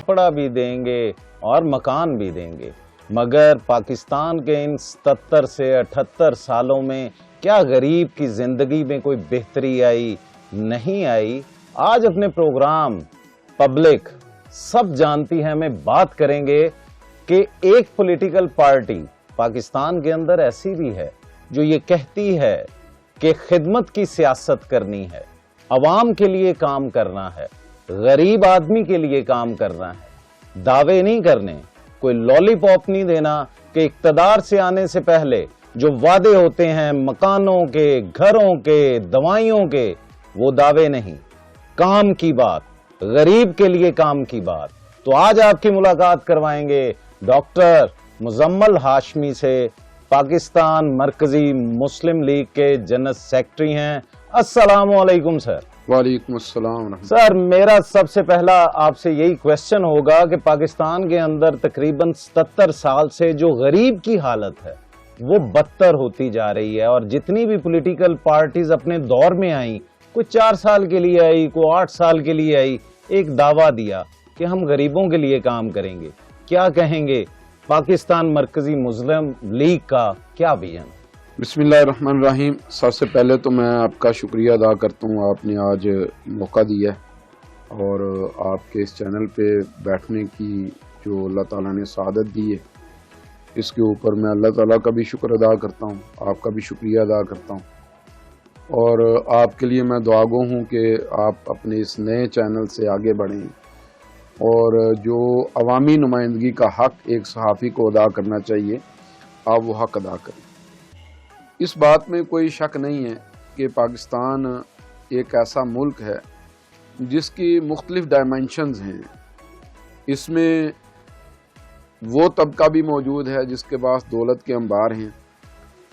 کپڑا بھی دیں گے اور مکان بھی دیں گے، مگر پاکستان کے ان 77 سے 78 سالوں میں کیا غریب کی زندگی میں کوئی بہتری آئی؟ نہیں آئی۔ آج اپنے پروگرام پبلک سب جانتی ہیں میں بات کریں گے کہ ایک پولیٹیکل پارٹی پاکستان کے اندر ایسی بھی ہے جو یہ کہتی ہے کہ خدمت کی سیاست کرنی ہے، عوام کے لیے کام کرنا ہے، غریب آدمی کے لیے کام کرنا ہے، دعوے نہیں کرنے، کوئی لالی پاپ نہیں دینا کہ اقتدار سے آنے سے پہلے جو وعدے ہوتے ہیں مکانوں کے، گھروں کے، دوائیوں کے، وہ دعوے نہیں، کام کی بات، غریب کے لیے کام کی بات۔ تو آج آپ کی ملاقات کروائیں گے ڈاکٹر مزمل ہاشمی سے، پاکستان مرکزی مسلم لیگ کے جنرل سیکرٹری ہیں۔ السلام علیکم سر۔ وعلیکم السلام۔ سر میرا سب سے پہلا آپ سے یہی کوشچن ہوگا کہ پاکستان کے اندر تقریباً 77 سال سے جو غریب کی حالت ہے وہ بدتر ہوتی جا رہی ہے، اور جتنی بھی پولیٹیکل پارٹیز اپنے دور میں آئیں، کوئی 4 سال کے لیے آئی، کوئی 8 سال کے لیے آئی، ایک دعویٰ دیا کہ ہم غریبوں کے لیے کام کریں گے۔ کیا کہیں گے پاکستان مرکزی مسلم لیگ کا کیا ویژن؟ بسم اللہ الرحمن الرحیم۔ سب سے پہلے تو میں آپ کا شکریہ ادا کرتا ہوں، آپ نے آج موقع دیا اور آپ کے اس چینل پہ بیٹھنے کی جو اللہ تعالیٰ نے سعادت دی ہے، اس کے اوپر میں اللہ تعالیٰ کا بھی شکر ادا کرتا ہوں، آپ کا بھی شکریہ ادا کرتا ہوں، اور آپ کے لیے میں دعا گو ہوں کہ آپ اپنے اس نئے چینل سے آگے بڑھیں اور جو عوامی نمائندگی کا حق ایک صحافی کو ادا کرنا چاہیے آپ وہ حق ادا کریں۔ اس بات میں کوئی شک نہیں ہے کہ پاکستان ایک ایسا ملک ہے جس کی مختلف ڈائمینشنز ہیں۔ اس میں وہ طبقہ بھی موجود ہے جس کے پاس دولت کے انبار ہیں،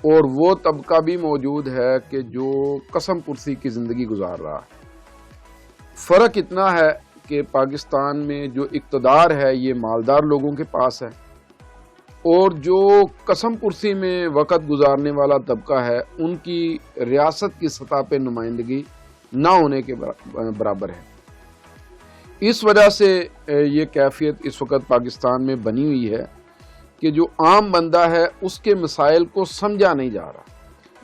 اور وہ طبقہ بھی موجود ہے کہ جو قسم پرسی کی زندگی گزار رہا ہے۔ فرق اتنا ہے کہ پاکستان میں جو اقتدار ہے یہ مالدار لوگوں کے پاس ہے، اور جو قسم پرسی میں وقت گزارنے والا طبقہ ہے ان کی ریاست کی سطح پہ نمائندگی نہ ہونے کے برابر ہے۔ اس وجہ سے یہ کیفیت اس وقت پاکستان میں بنی ہوئی ہے کہ جو عام بندہ ہے اس کے مسائل کو سمجھا نہیں جا رہا۔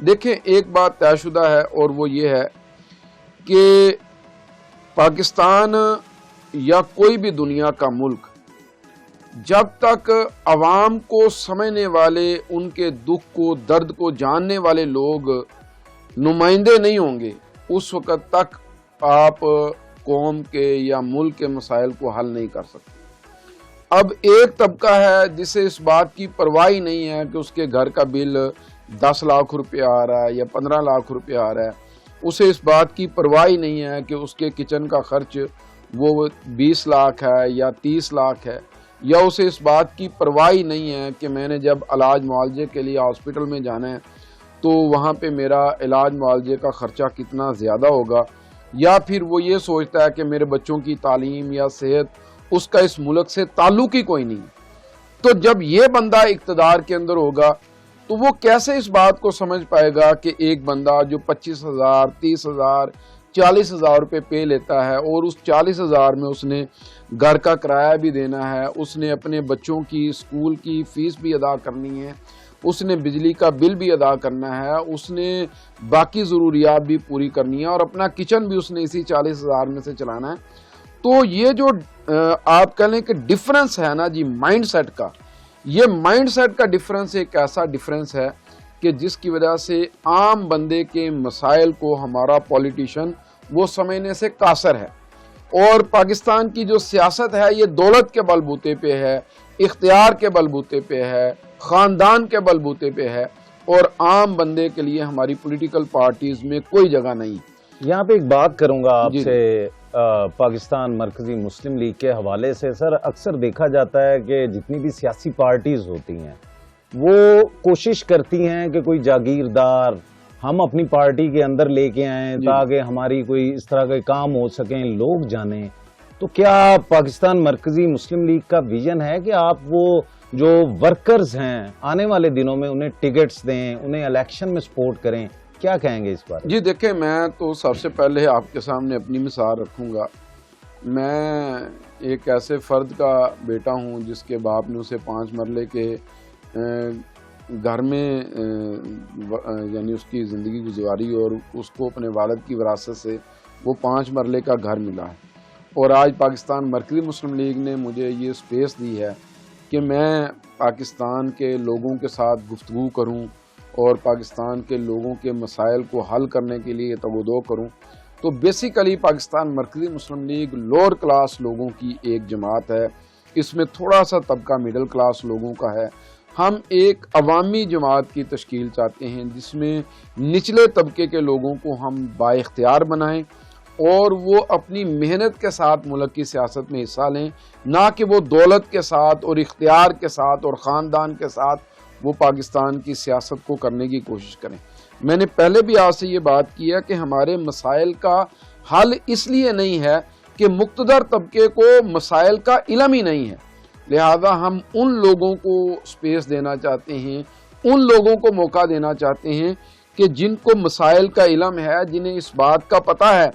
دیکھیں ایک بات طے شدہ ہے، اور وہ یہ ہے کہ پاکستان یا کوئی بھی دنیا کا ملک جب تک عوام کو سمجھنے والے، ان کے دکھ کو، درد کو جاننے والے لوگ نمائندے نہیں ہوں گے، اس وقت تک آپ قوم کے یا ملک کے مسائل کو حل نہیں کر سکتے۔ اب ایک طبقہ ہے جسے اس بات کی پرواہ نہیں ہے کہ اس کے گھر کا بل 10 لاکھ روپے آ رہا ہے یا 15 لاکھ روپے آ رہا ہے، اسے اس بات کی پرواہ نہیں ہے کہ اس کے کچن کا خرچ وہ 20 لاکھ ہے یا 30 لاکھ ہے، یا اسے اس بات کی پرواہ نہیں ہے کہ میں نے جب علاج معالجے کے لیے ہاسپٹل میں جانا ہے تو وہاں پہ میرا علاج معالجے کا خرچہ کتنا زیادہ ہوگا، یا پھر وہ یہ سوچتا ہے کہ میرے بچوں کی تعلیم یا صحت اس کا اس ملک سے تعلق ہی کوئی نہیں۔ تو جب یہ بندہ اقتدار کے اندر ہوگا تو وہ کیسے اس بات کو سمجھ پائے گا کہ ایک بندہ جو 25,000 30,000 40,000 روپے پے لیتا ہے، اور اس 40,000 میں اس نے گھر کا کرایہ بھی دینا ہے، اس نے اپنے بچوں کی اسکول کی فیس بھی ادا کرنی ہے، اس نے بجلی کا بل بھی ادا کرنا ہے، اس نے باقی ضروریات بھی پوری کرنی ہے، اور اپنا کچن بھی اس نے اسی 40,000 میں سے چلانا ہے۔ تو یہ جو آپ کہہ لیں کہ ڈفرنس ہے نا جی مائنڈ سیٹ کا، یہ مائنڈ سیٹ کا ڈفرنس ایک ایسا ڈفرنس ہے کہ جس کی وجہ سے عام بندے کے مسائل کو ہمارا پولیٹیشین وہ سمجھنے سے قاصر ہے۔ اور پاکستان کی جو سیاست ہے یہ دولت کے بلبوتے پہ ہے، اختیار کے بلبوتے پہ ہے، خاندان کے بلبوتے پہ ہے، اور عام بندے کے لیے ہماری پولیٹیکل پارٹیز میں کوئی جگہ نہیں۔ یہاں پہ ایک بات کروں گا آپ سے پاکستان مرکزی مسلم لیگ کے حوالے سے۔ سر اکثر دیکھا جاتا ہے کہ جتنی بھی سیاسی پارٹیز ہوتی ہیں وہ کوشش کرتی ہیں کہ کوئی جاگیردار ہم اپنی پارٹی کے اندر لے کے آئیں تاکہ ہماری کوئی اس طرح کے کام ہو سکیں، لوگ جانیں۔ تو کیا پاکستان مرکزی مسلم لیگ کا ویژن ہے کہ آپ وہ جو ورکرز ہیں آنے والے دنوں میں انہیں ٹکٹس دیں، انہیں الیکشن میں سپورٹ کریں؟ کیا کہیں گے اس بارے؟ جی دیکھیں، میں تو سب سے پہلے آپ کے سامنے اپنی مثال رکھوں گا میں ایک ایسے فرد کا بیٹا ہوں جس کے باپ نے اسے 5 مرلے کے گھر میں یعنی اس کی زندگی گزاری اور اس کو اپنے والد کی وراثت سے وہ 5 مرلے کا گھر ملا ہے. اور آج پاکستان مرکزی مسلم لیگ نے مجھے یہ سپیس دی ہے کہ میں پاکستان کے لوگوں کے ساتھ گفتگو کروں اور پاکستان کے لوگوں کے مسائل کو حل کرنے کے لیے تگودو کروں. تو بیسیکلی پاکستان مرکزی مسلم لیگ لوور کلاس لوگوں کی ایک جماعت ہے. اس میں تھوڑا سا طبقہ مڈل کلاس لوگوں کا ہے. ہم ایک عوامی جماعت کی تشکیل چاہتے ہیں جس میں نچلے طبقے کے لوگوں کو ہم بااختیار بنائیں اور وہ اپنی محنت کے ساتھ ملک کی سیاست میں حصہ لیں, نہ کہ وہ دولت کے ساتھ اور اختیار کے ساتھ اور خاندان کے ساتھ وہ پاکستان کی سیاست کو کرنے کی کوشش کریں. میں نے پہلے بھی آپ سے یہ بات کی ہے کہ ہمارے مسائل کا حل اس لیے نہیں ہے کہ مقتدر طبقے کو مسائل کا علم ہی نہیں ہے, لہذا ہم ان لوگوں کو سپیس دینا چاہتے ہیں, ان لوگوں کو موقع دینا چاہتے ہیں کہ جن کو مسائل کا علم ہے, جنہیں اس بات کا پتہ ہے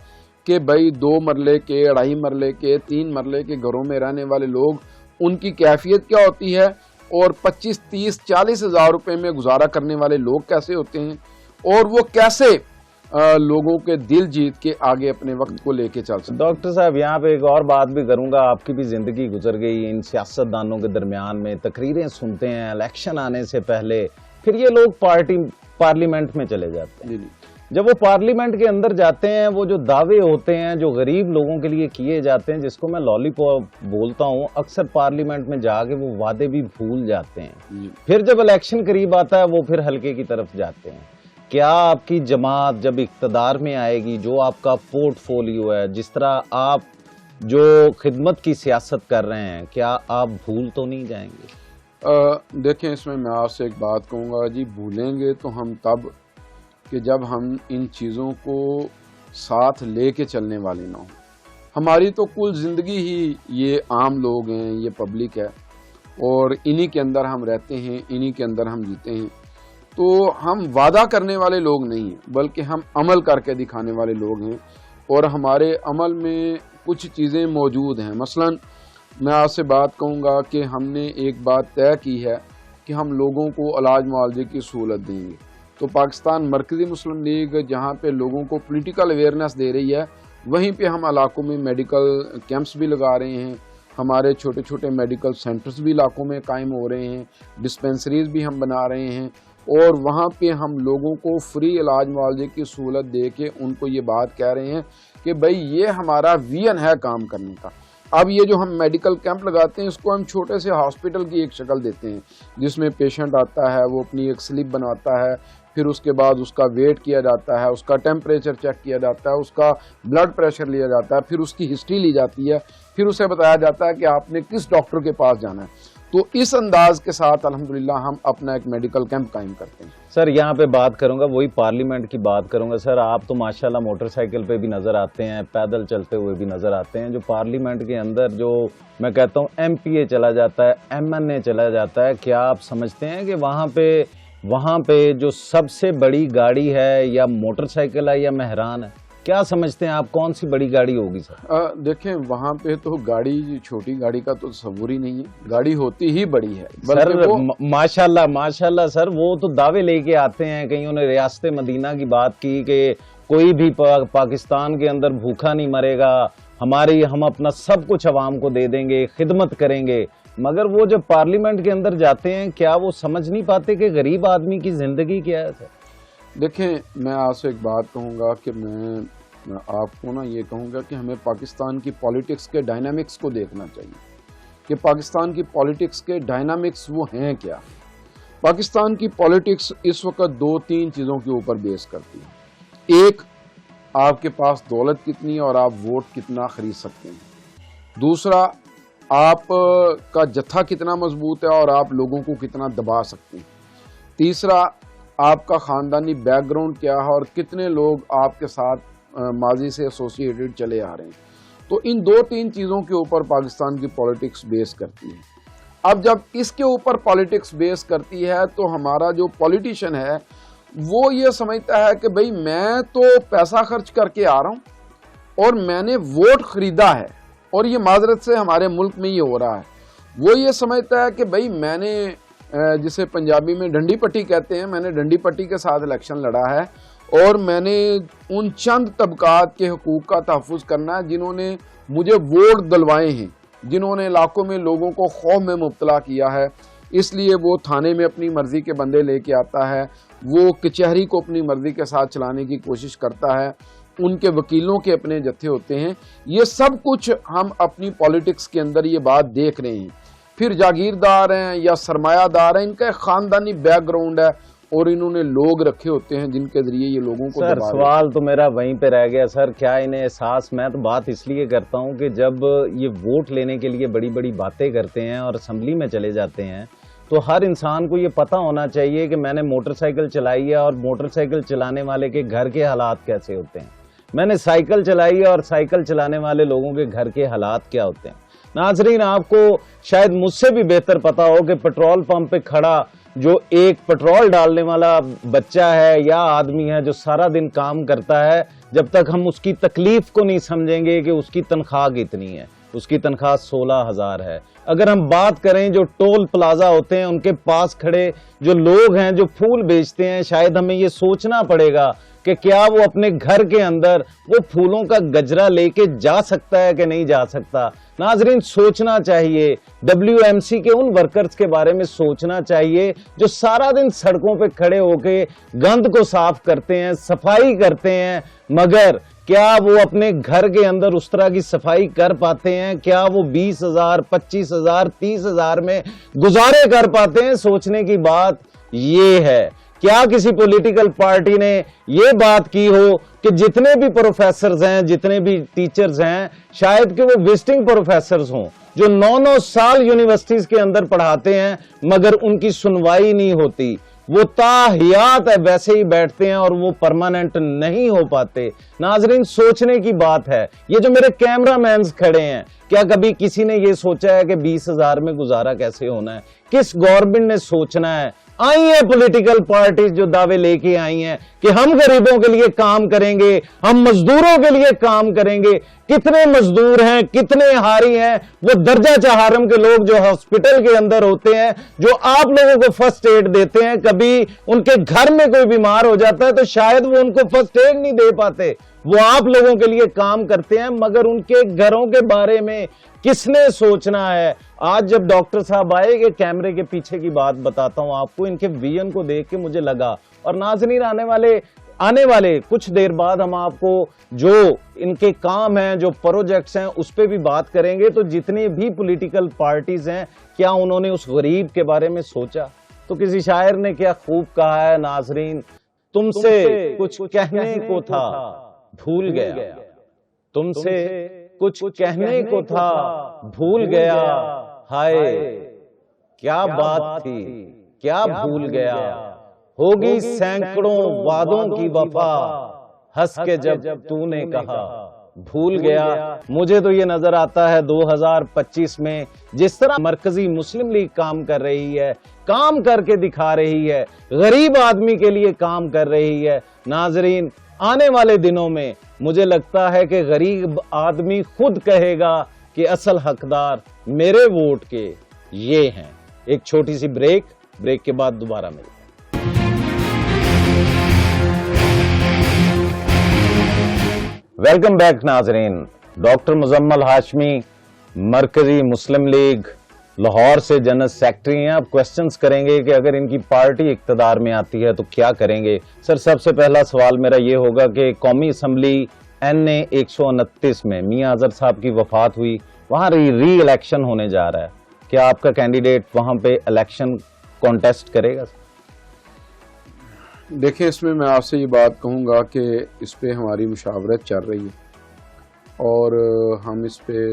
کہ بھائی 2 مرلے کے 2.5 مرلے کے 3 مرلے کے گھروں میں رہنے والے لوگ ان کی کیفیت کیا ہوتی ہے اور 25, 30, 40 ہزار روپے میں گزارا کرنے والے لوگ کیسے ہوتے ہیں اور وہ کیسے لوگوں کے دل جیت کے آگے اپنے وقت کو لے کے چل سکتے. ڈاکٹر صاحب یہاں پہ ایک اور بات بھی کروں گا, آپ کی بھی زندگی گزر گئی ان سیاست دانوں کے درمیان میں, تقریریں سنتے ہیں الیکشن آنے سے پہلے, پھر یہ لوگ پارلیمنٹ میں چلے جاتے ہیں. جب وہ پارلیمنٹ کے اندر جاتے ہیں, وہ جو دعوے ہوتے ہیں جو غریب لوگوں کے لیے کیے جاتے ہیں, جس کو میں لالی پاپ بولتا ہوں, اکثر پارلیمنٹ میں جا کے وہ وعدے بھی بھول جاتے ہیں. پھر جب الیکشن قریب آتا ہے وہ پھر ہلکے کی طرف جاتے ہیں. کیا آپ کی جماعت جب اقتدار میں آئے گی, جو آپ کا پورٹ فولیو ہے, جس طرح آپ جو خدمت کی سیاست کر رہے ہیں, کیا آپ بھول تو نہیں جائیں گے؟ دیکھیں اس میں آپ سے ایک بات کہوں گا جی, بھولیں گے تو ہم تب کہ جب ہم ان چیزوں کو ساتھ لے کے چلنے والے نہ ہوں. ہماری تو کل زندگی ہی یہ عام لوگ ہیں, یہ پبلک ہے, اور انہی کے اندر ہم رہتے ہیں, انہی کے اندر ہم جیتے ہیں. تو ہم وعدہ کرنے والے لوگ نہیں ہیں بلکہ ہم عمل کر کے دکھانے والے لوگ ہیں, اور ہمارے عمل میں کچھ چیزیں موجود ہیں. مثلا میں آپ سے بات کہوں گا کہ ہم نے ایک بات طے کی ہے کہ ہم لوگوں کو علاج معالجے کی سہولت دیں گے. تو پاکستان مرکزی مسلم لیگ جہاں پہ لوگوں کو پولیٹیکل اویئرنیس دے رہی ہے, وہیں پہ ہم علاقوں میں میڈیکل کیمپس بھی لگا رہے ہیں. ہمارے چھوٹے چھوٹے میڈیکل سینٹرز بھی علاقوں میں قائم ہو رہے ہیں, ڈسپینسریز بھی ہم بنا رہے ہیں, اور وہاں پہ ہم لوگوں کو فری علاج معالجے کی سہولت دے کے ان کو یہ بات کہہ رہے ہیں کہ بھائی یہ ہمارا ویژن ہے کام کرنے کا. اب یہ جو ہم میڈیکل کیمپ لگاتے ہیں اس کو ہم چھوٹے سے ہاسپٹل کی ایک شکل دیتے ہیں, جس میں پیشنٹ آتا ہے, وہ اپنی ایک سلپ بنواتا ہے, پھر اس کے بعد اس کا ویٹ کیا جاتا ہے, اس کا ٹیمپریچر چیک کیا جاتا ہے, اس کا بلڈ پریشر لیا جاتا ہے, پھر اس کی ہسٹری لی جاتی ہے, پھر اسے بتایا جاتا ہے کہ آپ نے کس ڈاکٹر کے پاس جانا ہے. تو اس انداز کے ساتھ الحمدللہ ہم اپنا ایک میڈیکل کیمپ قائم کرتے ہیں. سر یہاں پہ بات کروں گا, وہی پارلیمنٹ کی بات کروں گا. سر آپ تو ماشاءاللہ موٹر سائیکل پہ بھی نظر آتے ہیں, پیدل چلتے ہوئے بھی نظر آتے ہیں. جو پارلیمنٹ کے اندر جو میں کہتا ہوں ایم پی اے چلا جاتا ہے, ایم این اے چلا جاتا ہے, کیا آپ سمجھتے ہیں کہ وہاں پہ جو سب سے بڑی گاڑی ہے یا موٹر سائیکل ہے یا مہران ہے؟ کیا سمجھتے ہیں آپ کون سی بڑی گاڑی ہوگی سر؟ دیکھیں وہاں پہ تو گاڑی, چھوٹی گاڑی کا تو تصور ہی نہیں ہے, گاڑی ہوتی ہی بڑی ہے. سر ماشاءاللہ سر, وہ تو دعوے لے کے آتے ہیں. کہیں انہیں ریاست مدینہ کی بات کی کہ کوئی بھی پاکستان کے اندر بھوکا نہیں مرے گا, ہم اپنا سب کچھ عوام کو دے دیں گے, خدمت کریں گے. مگر وہ جب پارلیمنٹ کے اندر جاتے ہیں کیا وہ سمجھ نہیں پاتے کہ غریب آدمی کی زندگی کیا ہے سر؟ دیکھیں میں آپ سے ایک بات کہوں گا کہ میں آپ کو یہ کہوں گا کہ ہمیں پاکستان کی پالیٹکس کے ڈائنامکس کو دیکھنا چاہیے کہ پاکستان کی پالیٹکس کے ڈائنامکس وہ ہیں کیا. پاکستان کی پالیٹکس اس وقت 2-3 چیزوں کے اوپر بیس کرتی ہے. ایک, آپ کے پاس دولت کتنی ہے اور آپ ووٹ کتنا خرید سکتے ہیں. دوسرا, آپ کا جتھا کتنا مضبوط ہے اور آپ لوگوں کو کتنا دبا سکتے ہیں. تیسرا, آپ کا خاندانی بیک گراؤنڈ کیا ہے اور کتنے لوگ آپ کے ساتھ ماضی سے ایسوسیٹڈ چلے آ رہے ہیں. تو ان 2-3 چیزوں کے اوپر پاکستان کی پالیٹکس بیس کرتی ہے. اب جب اس کے اوپر پالیٹکس بیس کرتی ہے تو ہمارا جو پولیٹیشین ہے وہ یہ سمجھتا ہے کہ بھئی میں تو پیسہ خرچ کر کے آ رہا ہوں اور میں نے ووٹ خریدا ہے, اور یہ معذرت سے ہمارے ملک میں یہ ہو رہا ہے، وہ یہ سمجھتا ہے کہ بھائی میں نے جسے پنجابی میں ڈنڈی پٹی کہتے ہیں، میں نے ڈنڈی پٹی کے ساتھ الیکشن لڑا ہے اور میں نے ان چند طبقات کے حقوق کا تحفظ کرنا ہے جنہوں نے مجھے ووٹ دلوائے ہیں، جنہوں نے علاقوں میں لوگوں کو خوف میں مبتلا کیا ہے، اس لیے وہ تھانے میں اپنی مرضی کے بندے لے کے آتا ہے، وہ کچہری کو اپنی مرضی کے ساتھ چلانے کی کوشش کرتا ہے، ان کے وکیلوں کے اپنے جتھے ہوتے ہیں۔ یہ سب کچھ ہم اپنی پالیٹکس کے اندر یہ بات دیکھ رہے ہیں۔ پھر جاگیردار ہیں یا سرمایہ دار ہیں، ان کا ایک خاندانی بیک گراؤنڈ ہے اور انہوں نے لوگ رکھے ہوتے ہیں جن کے ذریعے یہ لوگوں کو سر سوال تو میرا وہیں پہ رہ گیا سر، کیا انہیں احساس، میں تو بات اس لیے کرتا ہوں کہ جب یہ ووٹ لینے کے لیے بڑی بڑی باتیں کرتے ہیں اور اسمبلی میں چلے جاتے ہیں تو ہر انسان کو یہ پتا ہونا چاہیے کہ میں نے موٹر سائیکل چلائی ہے اور موٹر سائیکل چلانے والے کے گھر کے حالات کیسے ہوتے ہیں، میں نے سائیکل چلائی ہے اور سائیکل چلانے والے لوگوں کے گھر کے حالات کیا ہوتے ہیں۔ ناظرین، آپ کو شاید مجھ سے بھی بہتر پتا ہو کہ پیٹرول پمپ پہ کھڑا جو ایک پیٹرول ڈالنے والا بچہ ہے یا آدمی ہے جو سارا دن کام کرتا ہے، جب تک ہم اس کی تکلیف کو نہیں سمجھیں گے کہ اس کی تنخواہ کتنی ہے، اس کی تنخواہ 16,000 ہے۔ اگر ہم بات کریں جو ٹول پلازا ہوتے ہیں ان کے پاس کھڑے جو لوگ ہیں جو پھول بیچتے ہیں، شاید ہمیں یہ سوچنا پڑے گا کہ کیا وہ اپنے گھر کے اندر وہ پھولوں کا گجرا لے کے جا سکتا ہے کہ نہیں جا سکتا۔ ناظرین، سوچنا چاہیے، WMC کے ان ورکرز کے بارے میں سوچنا چاہیے جو سارا دن سڑکوں پہ کھڑے ہو کے گند کو صاف کرتے ہیں، صفائی کرتے ہیں، مگر کیا وہ اپنے گھر کے اندر اس طرح کی صفائی کر پاتے ہیں؟ کیا وہ 20,000 25,000 30,000 میں گزارے کر پاتے ہیں؟ سوچنے کی بات یہ ہے۔ کیا کسی پولیٹیکل پارٹی نے یہ بات کی ہو کہ جتنے بھی پروفیسرز ہیں، جتنے بھی ٹیچرز ہیں، شاید کہ وہ وزٹنگ پروفیسرز ہوں جو 9 سال یونیورسٹیز کے اندر پڑھاتے ہیں مگر ان کی سنوائی نہیں ہوتی، وہ تاحیات ویسے ہی بیٹھتے ہیں اور وہ پرماننٹ نہیں ہو پاتے۔ ناظرین، سوچنے کی بات ہے۔ یہ جو میرے کیمرہ مینز کھڑے ہیں، کیا کبھی کسی نے یہ سوچا ہے کہ 20,000 میں گزارا کیسے ہونا ہے؟ کس گورنمنٹ نے سوچنا ہے؟ آئی ہیں پولیٹیکل پارٹیز جو دعوے لے کے آئی ہیں کہ ہم غریبوں کے لیے کام کریں گے، ہم مزدوروں کے لیے کام کریں گے۔ کتنے مزدور ہیں، کتنے ہاری ہیں وہ درجہ چہارم کے لوگ جو ہاسپٹل کے اندر ہوتے ہیں، جو آپ لوگوں کو فرسٹ ایڈ دیتے ہیں، کبھی ان کے گھر میں کوئی بیمار ہو جاتا ہے تو شاید وہ ان کو فرسٹ ایڈ نہیں دے پاتے، وہ آپ لوگوں کے لیے کام کرتے ہیں مگر ان کے گھروں کے بارے میں کس نے سوچنا ہے؟ آج جب ڈاکٹر صاحب آئے کہ کیمرے کے پیچھے کی بات بتاتا ہوں آپ کو، ان کے ویژن کو دیکھ کے مجھے لگا، اور ناظرین آنے والے کچھ دیر بعد ہم آپ کو جو ان کے کام ہیں، جو پروجیکٹس ہیں، اس پہ بھی بات کریں گے۔ تو جتنے بھی پولیٹیکل پارٹیز ہیں، کیا انہوں نے اس غریب کے بارے میں سوچا؟ تو کسی شاعر نے کیا خوب کہا ہے ناظرین، تم سے کچھ کہنے کو تھا بھول گیا، تم سے کچھ کہنے کو تھا بھول گیا، ہائے کیا بات تھی کیا بھول گیا، ہوگی سینکڑوں وعدوں کی وفا، ہنس کے جب تو نے کہا بھول گیا۔ مجھے تو یہ نظر آتا ہے 2025 میں جس طرح مرکزی مسلم لیگ کام کر رہی ہے، کام کر کے دکھا رہی ہے، غریب آدمی کے لیے کام کر رہی ہے، ناظرین آنے والے دنوں میں مجھے لگتا ہے کہ غریب آدمی خود کہے گا کہ اصل حقدار میرے ووٹ کے یہ ہیں۔ ایک چھوٹی سی بریک کے بعد دوبارہ ملیں۔ ویلکم بیک ناظرین، ڈاکٹر مزمل ہاشمی مرکزی مسلم لیگ لاہور سے جنرل سیکرٹری ہیں۔ اب کوسچنز کریں گے کہ اگر ان کی پارٹی اقتدار میں آتی ہے تو کیا کریں گے۔ سر سب سے پہلا سوال میرا یہ ہوگا کہ قومی اسمبلی NA 129 میں میاں اظہر صاحب کی وفات ہوئی، وہاں ری الیکشن ہونے جا رہا ہے، کیا آپ کا کینڈیڈیٹ وہاں پہ الیکشن کانٹیسٹ کرے گا؟ دیکھیں، اس میں میں آپ سے یہ بات کہوں گا کہ اس پہ ہماری مشاورت چل رہی ہے اور ہم اس پہ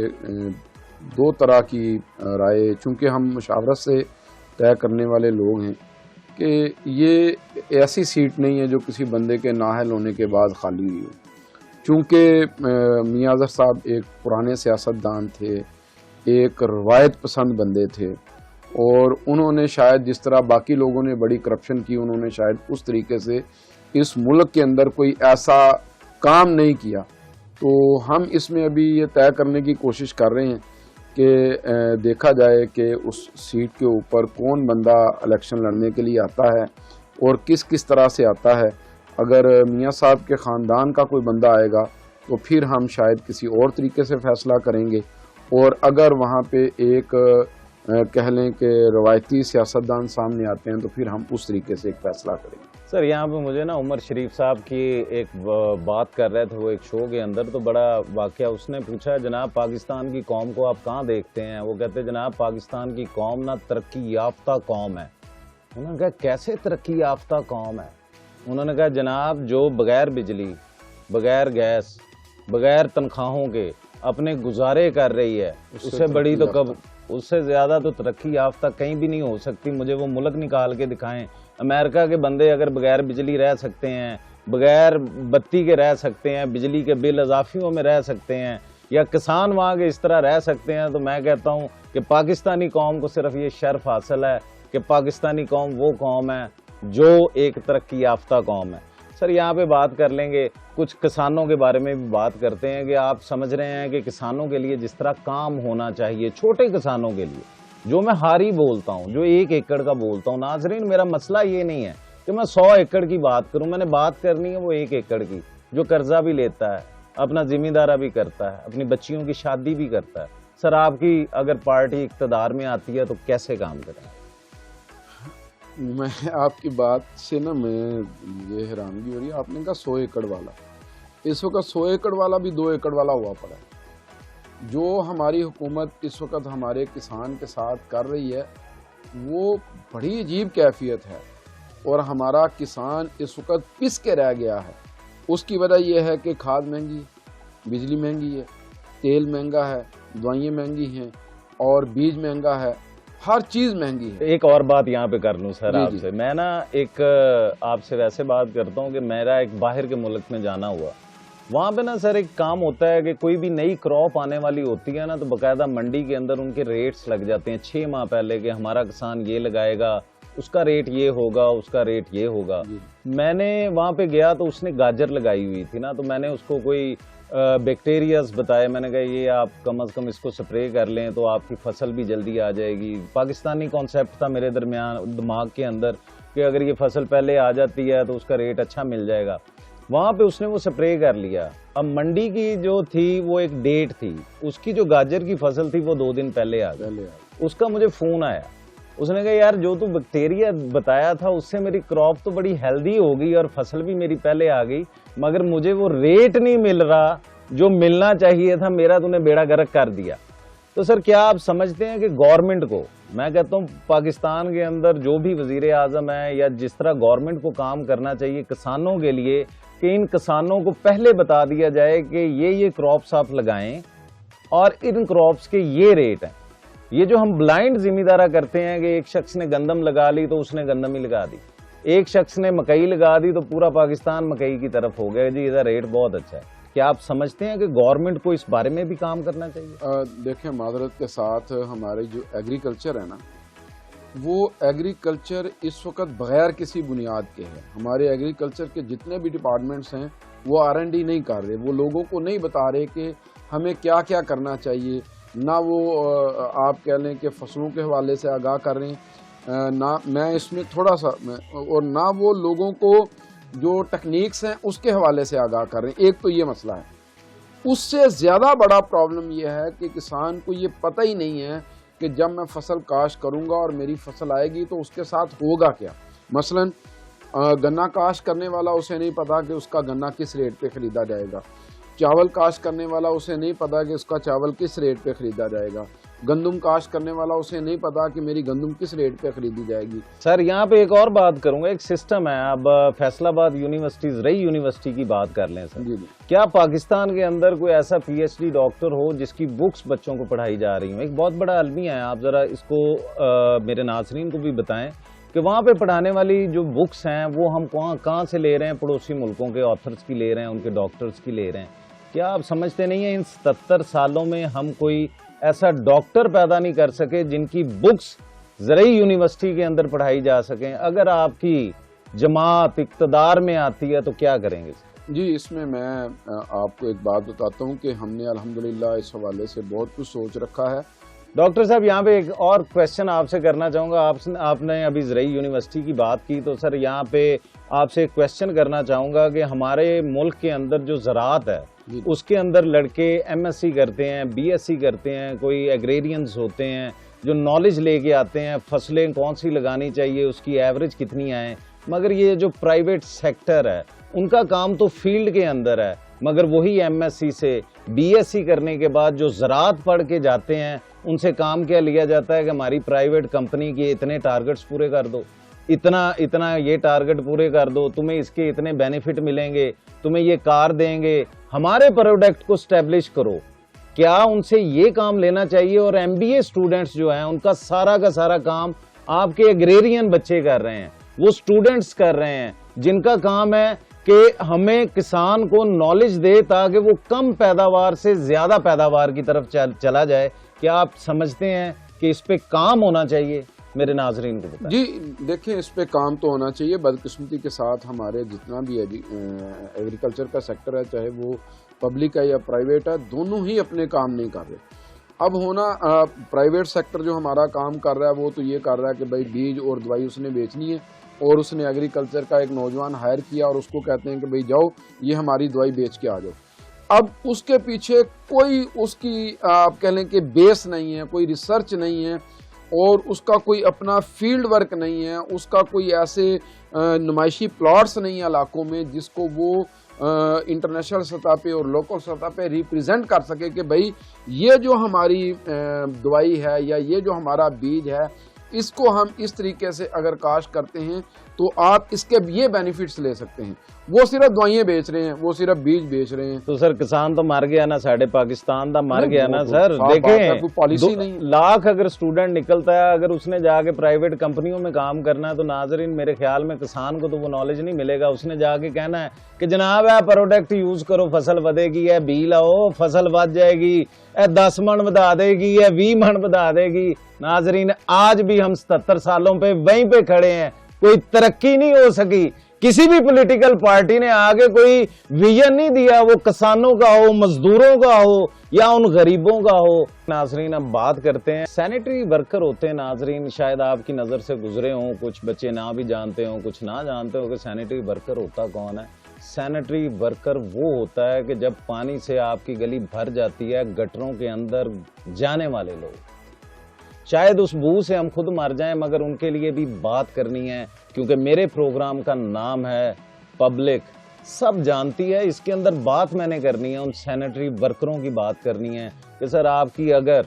دو طرح کی رائے، چونکہ ہم مشاورت سے طے کرنے والے لوگ ہیں کہ یہ ایسی سیٹ نہیں ہے جو کسی بندے کے نااہل ہونے کے بعد خالی ہوئی ہو۔ چونکہ میاں اظہر صاحب ایک پرانے سیاستدان تھے، ایک روایت پسند بندے تھے، اور انہوں نے شاید جس طرح باقی لوگوں نے بڑی کرپشن کی، انہوں نے شاید اس طریقے سے اس ملک کے اندر کوئی ایسا کام نہیں کیا تو ہم اس میں ابھی یہ طے کرنے کی کوشش کر رہے ہیں کہ دیکھا جائے کہ اس سیٹ کے اوپر کون بندہ الیکشن لڑنے کے لیے آتا ہے اور کس کس طرح سے آتا ہے. اگر میاں صاحب کے خاندان کا کوئی بندہ آئے گا تو پھر ہم شاید کسی اور طریقے سے فیصلہ کریں گے, اور اگر وہاں پہ ایک کہہ لیں کہ روایتی سیاستدان سامنے آتے ہیں تو پھر ہم اس طریقے سے ایک فیصلہ کریں گے. سر یہاں پہ مجھے نا عمر شریف صاحب کی ایک بات کر رہے تھے وہ ایک شو کے اندر, تو بڑا واقعہ, اس نے پوچھا جناب پاکستان کی قوم کو آپ کہاں دیکھتے ہیں؟ وہ کہتے جناب پاکستان کی قوم نا ترقی یافتہ قوم ہے. انہوں نے کہا کیسے ترقی یافتہ قوم ہے؟ انہوں نے کہا جناب جو بغیر بجلی, بغیر گیس, بغیر تنخواہوں کے اپنے گزارے کر رہی ہے, اس سے بڑی تو کب, اس سے زیادہ تو ترقی یافتہ کہیں بھی نہیں ہو سکتی. مجھے وہ ملک نکال کے دکھائیں. امریکہ کے بندے اگر بغیر بجلی رہ سکتے ہیں, بغیر بتی کے رہ سکتے ہیں, بجلی کے بل اضافیوں میں رہ سکتے ہیں, یا کسان وہاں کے اس طرح رہ سکتے ہیں, تو میں کہتا ہوں کہ پاکستانی قوم کو صرف یہ شرف حاصل ہے کہ پاکستانی قوم وہ قوم ہے جو ایک ترقی یافتہ قوم ہے. سر یہاں پہ بات کر لیں گے, کچھ کسانوں کے بارے میں بھی بات کرتے ہیں کہ آپ سمجھ رہے ہیں کہ کسانوں کے لیے جس طرح کام ہونا چاہیے, چھوٹے کسانوں کے لیے, جو میں ہاری بولتا ہوں, جو 1 ایکڑ کا بولتا ہوں. ناظرین میرا مسئلہ یہ نہیں ہے کہ میں 100 ایکڑ کی بات کروں, میں نے بات کرنی ہے وہ 1 ایکڑ کی, جو قرضہ بھی لیتا ہے, اپنا ذمہ دارہ بھی کرتا ہے, اپنی بچیوں کی شادی بھی کرتا ہے. سر آپ کی اگر پارٹی اقتدار میں آتی ہے تو کیسے کام کریں؟ میں آپ کی بات سے نا میں یہ حیرانگی ہو رہی ہے. آپ نے کہا 100 ایکڑ والا, اس وقت 100 ایکڑ والا بھی 2 ایکڑ والا ہوا پڑا ہے. جو ہماری حکومت اس وقت ہمارے کسان کے ساتھ کر رہی ہے وہ بڑی عجیب کیفیت ہے, اور ہمارا کسان اس وقت پس کے رہ گیا ہے. اس کی وجہ یہ ہے کہ کھاد مہنگی, بجلی مہنگی ہے, تیل مہنگا ہے, دوائیں مہنگی ہیں, اور بیج مہنگا ہے, ہر چیز مہنگی ہے. ایک اور بات یہاں پہ کر لوں سر آپ سے, میں نا ایک آپ سے ویسے بات کرتا ہوں کہ میرا ایک باہر کے ملک میں جانا ہوا, وہاں پہ نا سر ایک کام ہوتا ہے کہ کوئی بھی نئی کراپ آنے والی ہوتی ہے نا تو باقاعدہ منڈی کے اندر ان کے ریٹس لگ جاتے ہیں 6 ماہ پہلے کہ ہمارا کسان یہ لگائے گا, اس کا ریٹ یہ ہوگا, اس کا ریٹ یہ ہوگا. میں نے وہاں پہ گیا تو اس نے گاجر لگائی ہوئی تھی نا, تو میں نے اس کو کوئی بیکٹیریاز بتائے, میں نے کہا یہ آپ کم از کم اس کو سپرے کر لیں تو آپ کی فصل بھی جلدی آ جائے گی. پاکستانی کانسیپٹ تھا میرے دماغ کے اندر کہ اگر یہ فصل پہلے آ جاتی ہے تو اس کا ریٹ اچھا مل جائے گا. وہاں پہ اس نے وہ سپرے کر لیا. اب منڈی کی جو تھی وہ ایک ڈیٹ تھی, اس کی جو گاجر کی فصل تھی وہ 2 دن پہلے آ گئی. اس کا مجھے فون آیا, اس نے کہا یار جو تو بیکٹیریا بتایا تھا اس سے میری کراپ تو بڑی ہیلدی ہو گئی اور فصل بھی میری پہلے آ گئی, مگر مجھے وہ ریٹ نہیں مل رہا جو ملنا چاہیے تھا, میرا تو نے بیڑا گرک کر دیا. تو سر کیا آپ سمجھتے ہیں کہ گورنمنٹ کو, میں کہتا ہوں پاکستان کے اندر جو بھی وزیر اعظم ہے یا جس طرح گورنمنٹ کو کام کرنا چاہیے کسانوں کے لیے, کہ ان کسانوں کو پہلے بتا دیا جائے کہ یہ کراپس آپ لگائیں اور ان کراپس کے یہ ریٹ ہیں. یہ جو ہم بلائنڈ ذمہ دارہ کرتے ہیں کہ ایک شخص نے گندم لگا لی تو اس نے گندم ہی لگا دی, ایک شخص نے مکئی لگا دی تو پورا پاکستان مکئی کی طرف ہو گیا, جی ادھر ریٹ بہت اچھا ہے. کیا آپ سمجھتے ہیں کہ گورنمنٹ کو اس بارے میں بھی کام کرنا چاہیے؟ دیکھیں معذرت کے ساتھ ہمارے جو ایگریکلچر ہے نا, وہ ایگریکلچر اس وقت بغیر کسی بنیاد کے ہے. ہمارے ایگریکلچر کے جتنے بھی ڈپارٹمنٹس ہیں وہ R&D نہیں کر رہے, وہ لوگوں کو نہیں بتا رہے کہ ہمیں کیا کیا کرنا چاہیے. نہ وہ آپ کہہ لیں کہ فصلوں کے حوالے سے آگاہ کر رہے ہیں, نہ میں اس میں تھوڑا سا, اور نہ وہ لوگوں کو جو ٹیکنیکس ہیں اس کے حوالے سے آگاہ کر رہے ہیں. ایک تو یہ مسئلہ ہے. اس سے زیادہ بڑا پرابلم یہ ہے کہ کسان کو یہ پتہ ہی نہیں ہے کہ جب میں فصل کاشت کروں گا اور میری فصل آئے گی تو اس کے ساتھ ہوگا کیا. مثلا گنا کاشت کرنے والا اسے نہیں پتا کہ اس کا گنا کس ریٹ پہ خریدا جائے گا, چاول کاشت کرنے والا اسے نہیں پتا کہ اس کا چاول کس ریٹ پہ خریدا جائے گا, گندم کاشت کرنے والا اسے نہیں پتا کہ میری گندم کس ریٹ پہ خریدی جائے گی. سر یہاں پہ ایک اور بات کروں گا, ایک سسٹم ہے. اب فیصل آباد یونیورسٹی, زرعی یونیورسٹی کی بات کر لیں سر, کیا پاکستان کے اندر کوئی ایسا PhD ڈاکٹر ہو جس کی بکس بچوں کو پڑھائی جا رہی ہوں؟ ایک بہت بڑا المیہ ہے, آپ ذرا اس کو میرے ناظرین کو بھی بتائیں کہ وہاں پہ پڑھانے والی جو بکس ہیں وہ ہم کہاں سے لے رہے ہیں؟ پڑوسی ملکوں کے آتھرز کی لے رہے ہیں, ان کے ڈاکٹرز کی لے رہے ہیں. کیا آپ سمجھتے نہیں ہیں ان 77 سالوں میں ہم کوئی ایسا ڈاکٹر پیدا نہیں کر سکے جن کی بکس زرعی یونیورسٹی کے اندر پڑھائی جا سکیں؟ اگر آپ کی جماعت اقتدار میں آتی ہے تو کیا کریں گے؟ جی اس میں آپ کو ایک بات بتاتا ہوں کہ ہم نے الحمدللہ اس حوالے سے بہت کچھ سوچ رکھا ہے. ڈاکٹر صاحب یہاں پہ ایک اور کوشچن آپ سے کرنا چاہوں گا. آپ نے ابھی زرعی یونیورسٹی کی بات کی تو سر یہاں پہ آپ سے ایک کوشچن کرنا چاہوں گا کہ ہمارے ملک کے اندر جو زراعت ہے اس کے اندر لڑکے ایم ایس سی کرتے ہیں, بی ایس سی کرتے ہیں, کوئی ایگریرینز ہوتے ہیں جو نالج لے کے آتے ہیں فصلیں کون سی لگانی چاہیے, اس کی ایوریج کتنی آئیں, مگر یہ جو پرائیویٹ سیکٹر ہے ان کا کام تو فیلڈ کے اندر ہے, مگر وہی ایم ایس سی سے بی ایس سی کرنے کے بعد جو زراعت پڑھ کے جاتے ہیں ان سے کام کیا لیا جاتا ہے کہ ہماری پرائیویٹ کمپنی کے اتنے ٹارگٹس پورے کر دو, اتنا یہ ٹارگٹ پورے کر دو, تمہیں اس کے اتنے بینیفٹ ملیں گے, تمہیں یہ کار دیں گے, ہمارے پروڈکٹ کو اسٹیبلش کرو. کیا ان سے یہ کام لینا چاہیے؟ اور ایم بی اے اسٹوڈنٹس جو ہیں ان کا سارا کام آپ کے ایگریرین بچے کر رہے ہیں, وہ اسٹوڈنٹس کر رہے ہیں جن کا کام ہے کہ ہمیں کسان کو نالج دے تاکہ وہ کم پیداوار سے زیادہ پیداوار کی طرف چلا جائے. کیا آپ سمجھتے ہیں کہ اس پہ کام ہونا چاہیے؟ میرے ناظرین کو بتائیں. جی دیکھیں اس پہ کام تو ہونا چاہیے. بدقسمتی کے ساتھ ہمارے جتنا بھی ایگریکلچر کا سیکٹر ہے, چاہے وہ پبلک ہے یا پرائیویٹ ہے, دونوں ہی اپنے کام نہیں کر رہے. اب ہونا پرائیویٹ سیکٹر جو ہمارا کام کر رہا ہے وہ تو یہ کر رہا ہے کہ بھائی بیج اور دوائی اس نے بیچنی ہے, اور اس نے ایگریکلچر کا ایک نوجوان ہائر کیا اور اس کو کہتے ہیں کہ بھائی جاؤ یہ ہماری دوائی بیچ کے آ جاؤ. اب اس کے پیچھے کوئی اس کی آپ کہہ لیں کہ بیس نہیں ہے, کوئی ریسرچ نہیں ہے, اور اس کا کوئی اپنا فیلڈ ورک نہیں ہے, اس کا کوئی ایسے نمائشی پلاٹس نہیں ہے علاقوں میں جس کو وہ انٹرنیشنل سطح پہ اور لوکل سطح پہ ریپریزنٹ کر سکے کہ بھائی یہ جو ہماری دوائی ہے یا یہ جو ہمارا بیج ہے اس کو ہم اس طریقے سے اگر کاشت کرتے ہیں تو آپ اس کے یہ بینیفٹس لے سکتے ہیں. وہ صرف دوائیں بیچ رہے ہیں, وہ صرف بیج بیچ رہے ہیں. تو سر کسان تو مر گیا نا, ساڑھے پاکستان دا مر گیا نا سر. دیکھیں پالیسی نہیں, لاکھ اگر اسٹوڈنٹ نکلتا ہے, اگر اس نے جا کے پرائیویٹ کمپنیوں میں کام کرنا ہے تو ناظرین میرے خیال میں کسان کو تو وہ نالج نہیں ملے گا. اس نے جا کے کہنا ہے کہ جناب ہے پروڈکٹ یوز کرو, فصل ودے گی, ہے بی لاؤ فصل ود جائے گی, 10 من بدا دے گی, 20 من بدا دے گی. ناظرین آج بھی ہم 77 سالوں پہ وہیں پہ کھڑے ہیں, کوئی ترقی نہیں ہو سکی. کسی بھی پولیٹیکل پارٹی نے آگے کوئی ویژن نہیں دیا, وہ کسانوں کا ہو, مزدوروں کا ہو یا ان غریبوں کا ہو. ناظرین اب بات کرتے ہیں سینیٹری ورکر ہوتے ہیں. ناظرین شاید آپ کی نظر سے گزرے ہوں, کچھ بچے نہ بھی جانتے ہوں, کچھ نہ جانتے ہوں کہ سینیٹری ورکر ہوتا کون ہے. سینیٹری ورکر وہ ہوتا ہے کہ جب پانی سے آپ کی گلی بھر جاتی ہے, گٹروں کے اندر جانے والے لوگ, شاید اس بو سے ہم خود مر جائیں مگر ان کے لیے بھی بات کرنی ہے, کیونکہ میرے پروگرام کا نام ہے پبلک سب جانتی ہے. اس کے اندر بات میں نے کرنی ہے, ان سینیٹری ورکروں کی بات کرنی ہے کہ سر آپ کی اگر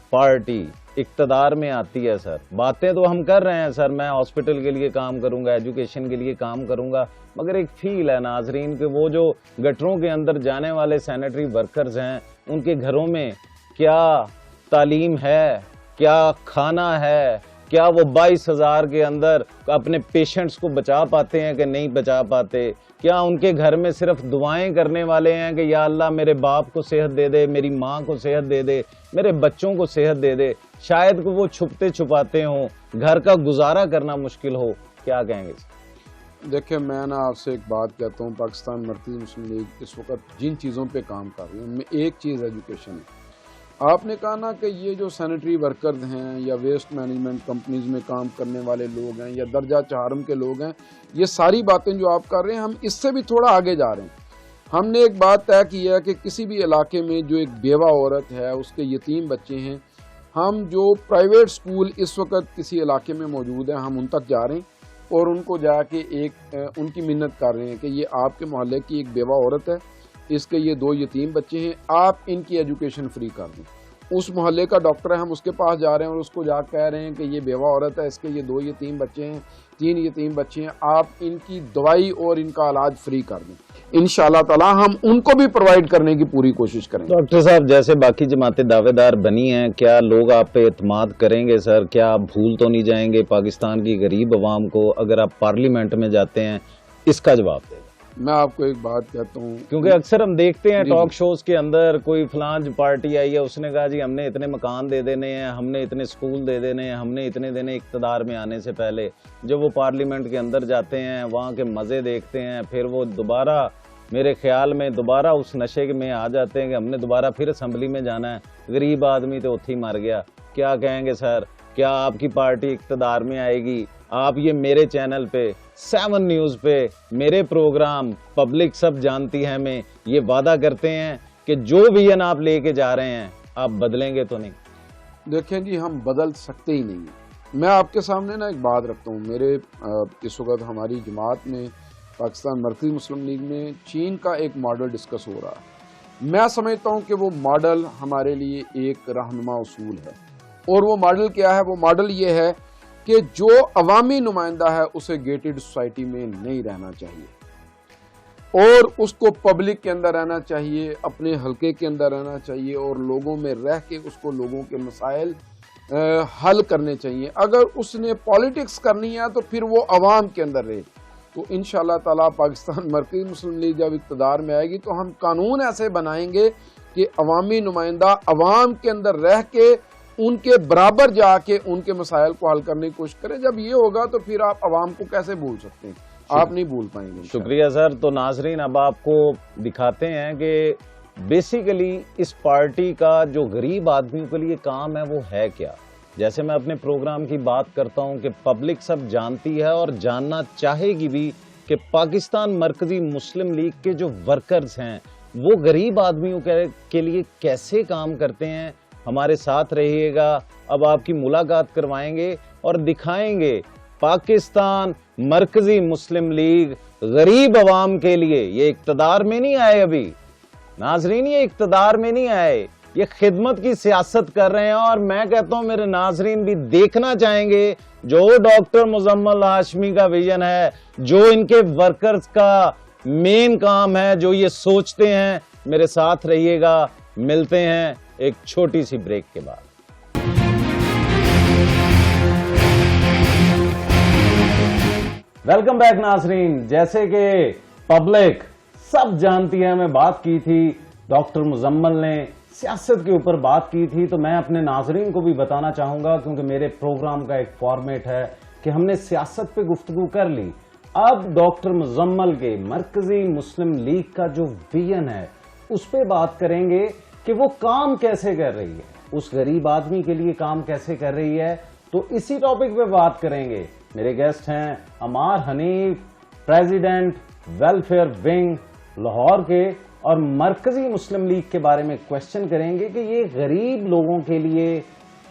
پارٹی اقتدار میں آتی ہے, سر باتیں تو ہم کر رہے ہیں, سر میں ہاسپٹل کے لیے کام کروں گا, ایجوکیشن کے لیے کام کروں گا, مگر ایک فیل ہے ناظرین کہ وہ جو گٹروں کے اندر جانے والے سینیٹری ورکرز ہیں ان کے گھروں میں کیا تعلیم ہے, کیا کھانا ہے, کیا وہ 22,000 کے اندر اپنے پیشنٹس کو بچا پاتے ہیں کہ نہیں بچا پاتے, کیا ان کے گھر میں صرف دعائیں کرنے والے ہیں کہ یا اللہ میرے باپ کو صحت دے دے, میری ماں کو صحت دے دے, میرے بچوں کو صحت دے دے. شاید کہ وہ چھپتے چھپاتے ہوں, گھر کا گزارا کرنا مشکل ہو. کیا کہیں گے؟ دیکھیں میں آپ سے ایک بات کہتا ہوں, پاکستان مرکزی مسلم لیگ اس وقت جن چیزوں پہ کام کر رہی ہے ان میں ایک چیز ایجوکیشن ہے. آپ نے کہا نا کہ یہ جو سینیٹری ورکرز ہیں یا ویسٹ مینجمنٹ کمپنیز میں کام کرنے والے لوگ ہیں یا درجہ چہارم کے لوگ ہیں, یہ ساری باتیں جو آپ کر رہے ہیں ہم اس سے بھی تھوڑا آگے جا رہے ہیں. ہم نے ایک بات طے کی ہے کہ کسی بھی علاقے میں جو ایک بیوہ عورت ہے, اس کے یتیم بچے ہیں, ہم جو پرائیویٹ سکول اس وقت کسی علاقے میں موجود ہیں ہم ان تک جا رہے ہیں اور ان کو جا کے ان کی منت کر رہے ہیں کہ یہ آپ کے محلے کی ایک بیوہ عورت ہے, اس کے یہ 2 یتیم بچے ہیں, آپ ان کی ایجوکیشن فری کر دیں. اس محلے کا ڈاکٹر ہے, ہم اس کے پاس جا رہے ہیں اور اس کو جا کہہ رہے ہیں کہ یہ بیوہ عورت ہے, اس کے یہ 2 یتیم بچے ہیں, 3 یتیم بچے ہیں, آپ ان کی دوائی اور ان کا علاج فری کر دیں. انشاءاللہ تعالی ہم ان کو بھی پرووائڈ کرنے کی پوری کوشش کریں گے. ڈاکٹر صاحب جیسے باقی جماعتیں دعوے دار بنی ہیں, کیا لوگ آپ پہ اعتماد کریں گے سر؟ کیا آپ بھول تو نہیں جائیں گے پاکستان کی غریب عوام کو اگر آپ پارلیمنٹ میں جاتے ہیں؟ اس کا جواب دیں. میں آپ کو ایک بات کہتا ہوں, کیونکہ اکثر ہم دیکھتے ہیں ٹاک شوز کے اندر کوئی فلاں پارٹی آئی ہے, اس نے کہا جی ہم نے اتنے مکان دے دینے ہیں, ہم نے اتنے سکول دے دینے ہیں, ہم نے اتنے دینے اقتدار میں آنے سے پہلے. جب وہ پارلیمنٹ کے اندر جاتے ہیں وہاں کے مزے دیکھتے ہیں, پھر وہ دوبارہ میرے خیال میں دوبارہ اس نشے میں آ جاتے ہیں کہ ہم نے دوبارہ پھر اسمبلی میں جانا ہے. غریب آدمی تو اتھی مر گیا. کیا کہیں گے سر؟ کیا آپ کی پارٹی اقتدار میں آئے گی؟ آپ یہ میرے چینل پہ 7 نیوز پہ میرے پروگرام پبلک سب جانتی ہے میں یہ وعدہ کرتے ہیں کہ جو ویژن آپ لے کے جا رہے ہیں آپ بدلیں گے تو نہیں؟ دیکھیں جی، ہم بدل سکتے ہی نہیں ہیں. میں آپ کے سامنے نا ایک بات رکھتا ہوں. میرے اس وقت ہماری جماعت میں، پاکستان مرکزی مسلم لیگ میں چین کا ایک ماڈل ڈسکس ہو رہا ہے. میں سمجھتا ہوں کہ وہ ماڈل ہمارے لیے ایک رہنما اصول ہے. اور وہ ماڈل کیا ہے؟ وہ ماڈل یہ ہے کہ جو عوامی نمائندہ ہے اسے گیٹڈ سوسائٹی میں نہیں رہنا چاہیے اور اس کو پبلک کے اندر رہنا چاہیے، اپنے حلقے کے اندر رہنا چاہیے اور لوگوں میں رہ کے اس کو لوگوں کے مسائل حل کرنے چاہیے. اگر اس نے پالیٹکس کرنی ہے تو پھر وہ عوام کے اندر رہے. تو انشاءاللہ تعالی پاکستان مرکزی مسلم لیگ جب اقتدار میں آئے گی تو ہم قانون ایسے بنائیں گے کہ عوامی نمائندہ عوام کے اندر رہ کے ان کے برابر جا کے ان کے مسائل کو حل کرنے کی کوشش کرے. جب یہ ہوگا تو پھر آپ عوام کو کیسے بھول سکتے ہیں؟ آپ نہیں بھول پائیں گے. شکریہ سر. تو ناظرین اب آپ کو دکھاتے ہیں کہ بیسیکلی اس پارٹی کا جو غریب آدمیوں کے لیے کام ہے وہ ہے کیا. جیسے میں اپنے پروگرام کی بات کرتا ہوں کہ پبلک سب جانتی ہے اور جاننا چاہے گی بھی کہ پاکستان مرکزی مسلم لیگ کے جو ورکرز ہیں وہ غریب آدمیوں کے لیے کیسے کام کرتے ہیں. ہمارے ساتھ رہیے گا. اب آپ کی ملاقات کروائیں گے اور دکھائیں گے پاکستان مرکزی مسلم لیگ غریب عوام کے لیے. یہ اقتدار میں نہیں آئے ابھی ناظرین، یہ اقتدار میں نہیں آئے، یہ خدمت کی سیاست کر رہے ہیں. اور میں کہتا ہوں میرے ناظرین بھی دیکھنا چاہیں گے جو ڈاکٹر مزمل ہاشمی کا ویژن ہے، جو ان کے ورکرز کا مین کام ہے، جو یہ سوچتے ہیں. میرے ساتھ رہیے گا. ملتے ہیں ایک چھوٹی سی بریک کے بعد. ویلکم بیک ناظرین. جیسے کہ پبلک سب جانتی ہے، میں بات کی تھی، ڈاکٹر مزمل نے سیاست کے اوپر بات کی تھی. تو میں اپنے ناظرین کو بھی بتانا چاہوں گا کیونکہ میرے پروگرام کا ایک فارمیٹ ہے کہ ہم نے سیاست پہ گفتگو کر لی. اب ڈاکٹر مزمل کے مرکزی مسلم لیگ کا جو ویژن ہے اس پہ بات کریں گے کہ وہ کام کیسے کر رہی ہے، اس غریب آدمی کے لیے کام کیسے کر رہی ہے. تو اسی ٹاپک پہ بات کریں گے. میرے گیسٹ ہیں Ammar Hanif, president welfare wing Lahore کے، اور مرکزی مسلم لیگ کے بارے میں کوشچن کریں گے کہ یہ غریب لوگوں کے لیے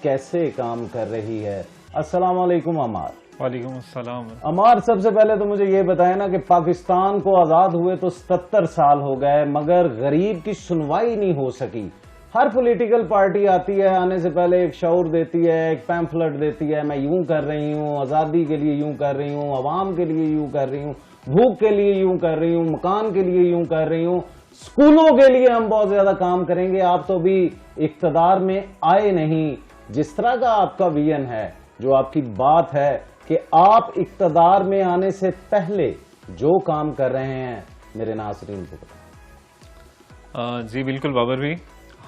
کیسے کام کر رہی ہے. السلام علیکم عمار. وعلیکم السلام. عمار سب سے پہلے تو مجھے یہ بتائیں نا کہ پاکستان کو آزاد ہوئے تو 77 سال ہو گئے مگر غریب کی سنوائی نہیں ہو سکی. ہر پولیٹیکل پارٹی آتی ہے، آنے سے پہلے ایک شعور دیتی ہے، ایک پیمفلٹ دیتی ہے، میں یوں کر رہی ہوں، آزادی کے لیے یوں کر رہی ہوں، عوام کے لیے یوں کر رہی ہوں، بھوک کے لیے یوں کر رہی ہوں، مکان کے لیے یوں کر رہی ہوں، اسکولوں کے لیے ہم بہت زیادہ کام کریں گے. آپ تو بھی اقتدار میں آئے نہیں. جس طرح کا آپ کا ویژن ہے، جو آپ کی بات ہے کہ آپ اقتدار میں آنے سے پہلے جو کام کر رہے ہیں، میرے ناظرین کو بتائیں. جی بالکل بابر بھی.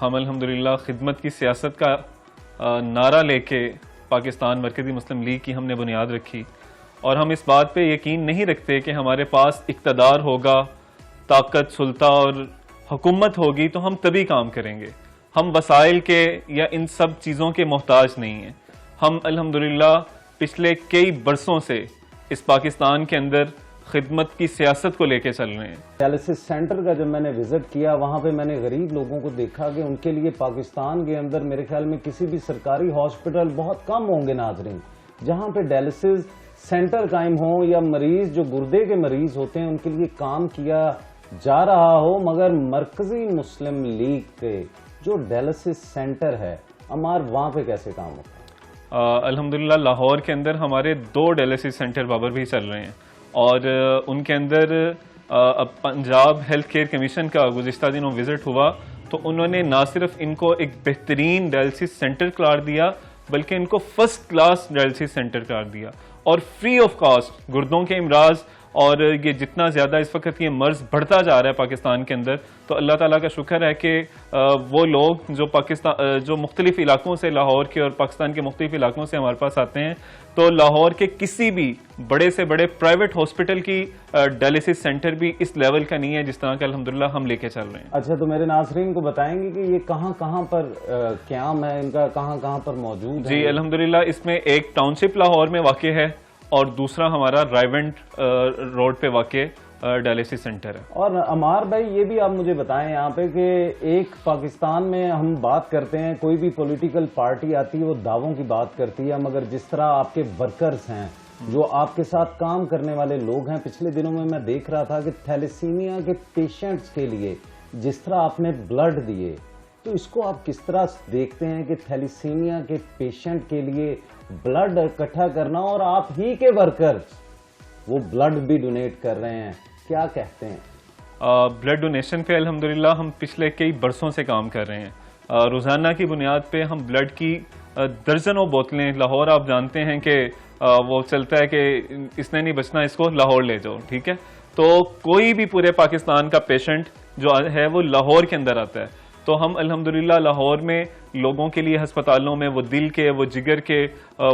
ہم الحمدللہ خدمت کی سیاست کا نعرہ لے کے پاکستان مرکزی مسلم لیگ کی ہم نے بنیاد رکھی، اور ہم اس بات پہ یقین نہیں رکھتے کہ ہمارے پاس اقتدار ہوگا، طاقت، سلطہ اور حکومت ہوگی تو ہم تبھی کام کریں گے. ہم وسائل کے یا ان سب چیزوں کے محتاج نہیں ہیں. ہم الحمدللہ پچھلے کئی برسوں سے اس پاکستان کے اندر خدمت کی سیاست کو لے کے چل رہے ہیں. ڈائلسس سینٹر کا جب میں نے وزٹ کیا وہاں پہ میں نے غریب لوگوں کو دیکھا کہ ان کے لیے پاکستان کے اندر میرے خیال میں کسی بھی سرکاری ہاسپٹل بہت کم ہوں گے ناظرین جہاں پہ ڈائلسس سینٹر قائم ہوں یا مریض جو گردے کے مریض ہوتے ہیں ان کے لیے کام کیا جا رہا ہو. مگر مرکزی مسلم لیگ کے جو ڈائلسس سینٹر ہے عمار وہاں پہ کیسے کام ہوتا ہے؟ الحمدللہ لاہور کے اندر ہمارے 2 ڈائلسس سینٹر بابر بھی چل رہے ہیں، اور ان کے اندر پنجاب ہیلتھ کیئر کمیشن کا گزشتہ دنوں وزٹ ہوا تو انہوں نے نہ صرف ان کو ایک بہترین ڈائلسس سینٹر قرار دیا بلکہ ان کو فرسٹ کلاس ڈائلسس سینٹر قرار دیا، اور فری آف کاسٹ گردوں کے امراض اور یہ جتنا زیادہ اس وقت یہ مرض بڑھتا جا رہا ہے پاکستان کے اندر، تو اللہ تعالیٰ کا شکر ہے کہ وہ لوگ جو مختلف علاقوں سے، لاہور کے اور پاکستان کے مختلف علاقوں سے ہمارے پاس آتے ہیں، تو لاہور کے کسی بھی بڑے سے بڑے پرائیویٹ ہاسپٹل کی ڈائلیسس سینٹر بھی اس لیول کا نہیں ہے جس طرح کا الحمدللہ ہم لے کے چل رہے ہیں۔ اچھا، تو میرے ناظرین کو بتائیں گے کہ یہ کہاں کہاں پر قیام ہے ان کا، کہاں کہاں پر موجود ہے؟ جی الحمدللہ اس میں ایک ٹاؤن شپ لاہور میں واقع ہے اور دوسرا ہمارا رائیونٹ روڈ پہ واقع ڈائلیسس سینٹر ہے۔ اور عمار بھائی یہ بھی آپ مجھے بتائیں یہاں پہ کہ ایک پاکستان میں ہم بات کرتے ہیں، کوئی بھی پولیٹیکل پارٹی آتی ہے وہ دعووں کی بات کرتی ہے، مگر جس طرح آپ کے ورکرز ہیں، جو آپ کے ساتھ کام کرنے والے لوگ ہیں، پچھلے دنوں میں دیکھ رہا تھا کہ تھیلیسیمیا کے پیشنٹس کے لیے جس طرح آپ نے بلڈ دیے، تو اس کو آپ کس طرح دیکھتے ہیں کہ تھیلیسیمیا کے پیشنٹ کے لیے بلڈ اکٹھا کرنا اور آپ ہی کے ورکرز وہ بلڈ بھی ڈونیٹ کر رہے ہیں، کیا کہتے ہیں؟ بلڈ ڈونیشن پہ الحمدللہ ہم پچھلے کئی برسوں سے کام کر رہے ہیں۔ روزانہ کی بنیاد پہ ہم بلڈ کی درجنوں بوتلیں، لاہور آپ جانتے ہیں کہ وہ چلتا ہے کہ اس نے نہیں بچنا، اس کو لاہور لے جاؤ، ٹھیک ہے، تو کوئی بھی پورے پاکستان کا پیشنٹ جو ہے وہ لاہور کے اندر آتا ہے، تو ہم الحمدللہ لاہور میں لوگوں کے لیے ہسپتالوں میں، وہ دل کے، وہ جگر کے،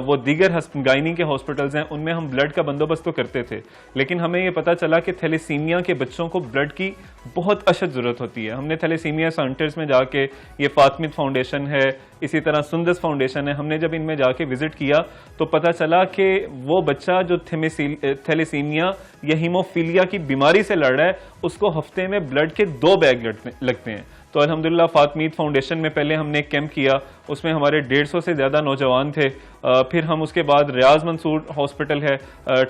وہ دیگر گائنی کے ہاسپٹلز ہیں، ان میں ہم بلڈ کا بندوبست تو کرتے تھے، لیکن ہمیں یہ پتا چلا کہ تھیلیسیمیا کے بچوں کو بلڈ کی بہت اشد ضرورت ہوتی ہے۔ ہم نے تھیلیسیمیا سینٹرز میں جا کے، یہ فاطمہ فاؤنڈیشن ہے، اسی طرح سندس فاؤنڈیشن ہے، ہم نے جب ان میں جا کے وزٹ کیا تو پتا چلا کہ وہ بچہ جو تھیلیسیمیا یا ہیموفیلیا کی بیماری سے لڑ رہا ہے، اس کو ہفتے میں بلڈ کے 2 بیگ لگتے ہیں۔ تو الحمدللہ فاطمید فاؤنڈیشن میں پہلے ہم نے ایک کیمپ کیا، اس میں ہمارے 150 سے زیادہ نوجوان تھے، پھر ہم اس کے بعد ریاض منصور ہاسپٹل ہے،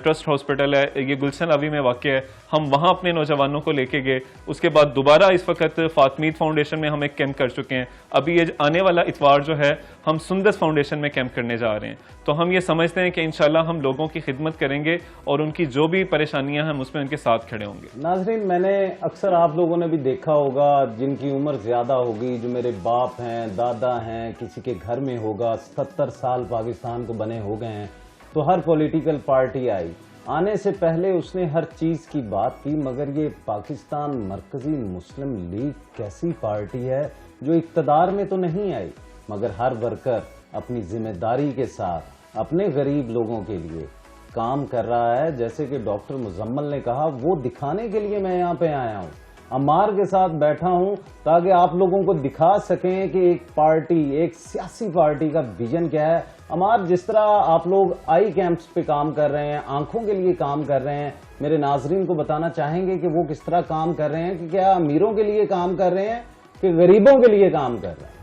ٹرسٹ ہاسپٹل ہے، یہ گلشن اوی میں واقع ہے، ہم وہاں اپنے نوجوانوں کو لے کے گئے۔ اس کے بعد دوبارہ اس وقت فاطمید فاؤنڈیشن میں ہم ایک کیمپ کر چکے ہیں، ابھی یہ آنے والا اتوار جو ہے ہم سندس فاؤنڈیشن میں کیمپ کرنے جا رہے ہیں۔ تو ہم یہ سمجھتے ہیں کہ انشاءاللہ ہم لوگوں کی خدمت کریں گے اور ان کی جو بھی پریشانیاں ہیں ہم اس میں ان کے ساتھ کھڑے ہوں گے۔ ناظرین، میں نے اکثر آپ لوگوں نے بھی دیکھا ہوگا، جن کی عمر زیادہ ہوگی، جو میرے باپ ہیں، دادا ہیں، کسی کے گھر میں ہوگا، 77 سال پاکستان کو بنے ہو گئے ہیں، تو ہر پولیٹیکل پارٹی آئی، آنے سے پہلے اس نے ہر چیز کی بات کی، مگر یہ پاکستان مرکزی مسلم لیگ کیسی پارٹی ہے جو اقتدار میں تو نہیں آئی، مگر ہر ورکر اپنی ذمہ داری کے ساتھ اپنے غریب لوگوں کے لیے کام کر رہا ہے۔ جیسے کہ ڈاکٹر مزمل نے کہا، وہ دکھانے کے لیے میں یہاں پہ آیا ہوں، عمار کے ساتھ بیٹھا ہوں تاکہ آپ لوگوں کو دکھا سکیں کہ ایک پارٹی، ایک سیاسی پارٹی کا ویژن کیا ہے۔ عمار، جس طرح آپ لوگ آئی کیمپس پہ کام کر رہے ہیں، آنکھوں کے لیے کام کر رہے ہیں، میرے ناظرین کو بتانا چاہیں گے کہ وہ کس طرح کام کر رہے ہیں، کہ کیا امیروں کے لیے کام کر رہے ہیں کہ غریبوں کے لیے کام کر رہے ہیں؟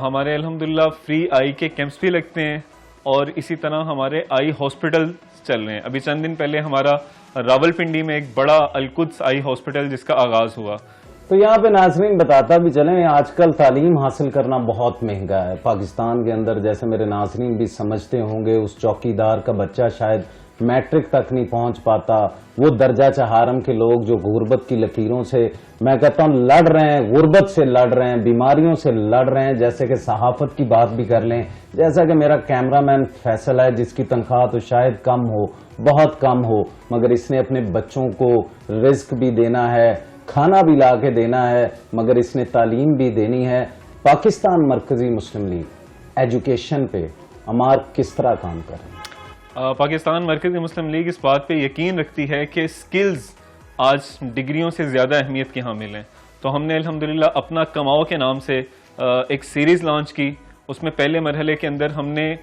ہمارے الحمدللہ فری آئی کے کیمپس بھی لگتے ہیں اور اسی طرح ہمارے آئی ہاسپٹل چل رہے ہیں۔ ابھی چند دن پہلے ہمارا راول پنڈی میں ایک بڑا القدس آئی ہاسپٹل جس کا آغاز ہوا۔ تو یہاں پہ ناظرین بتاتا بھی چلیں، آج کل تعلیم حاصل کرنا بہت مہنگا ہے پاکستان کے اندر، جیسے میرے ناظرین بھی سمجھتے ہوں گے، اس چوکیدار کا بچہ شاید میٹرک تک نہیں پہنچ پاتا، وہ درجہ چہارم کے لوگ جو غربت کی لکیروں سے میں کہتا ہوں لڑ رہے ہیں، غربت سے لڑ رہے ہیں، بیماریوں سے لڑ رہے ہیں، جیسے کہ صحافت کی بات بھی کر لیں، جیسا کہ میرا کیمرہ مین فیصل ہے جس کی تنخواہ تو شاید کم ہو، بہت کم ہو، مگر اس نے اپنے بچوں کو رزق بھی دینا ہے، کھانا بھی لا کے دینا ہے، مگر اس نے تعلیم بھی دینی ہے۔ پاکستان مرکزی مسلم لیگ ایجوکیشن پہ عمار کس طرح کام کر رہے ہیں؟ پاکستان مرکزی مسلم لیگ اس بات پہ یقین رکھتی ہے کہ سکلز آج ڈگریوں سے زیادہ اہمیت کی حامل ہیں، تو ہم نے الحمدللہ اپنا کماؤ کے نام سے ایک سیریز لانچ کی۔ اس میں پہلے مرحلے کے اندر ہم نے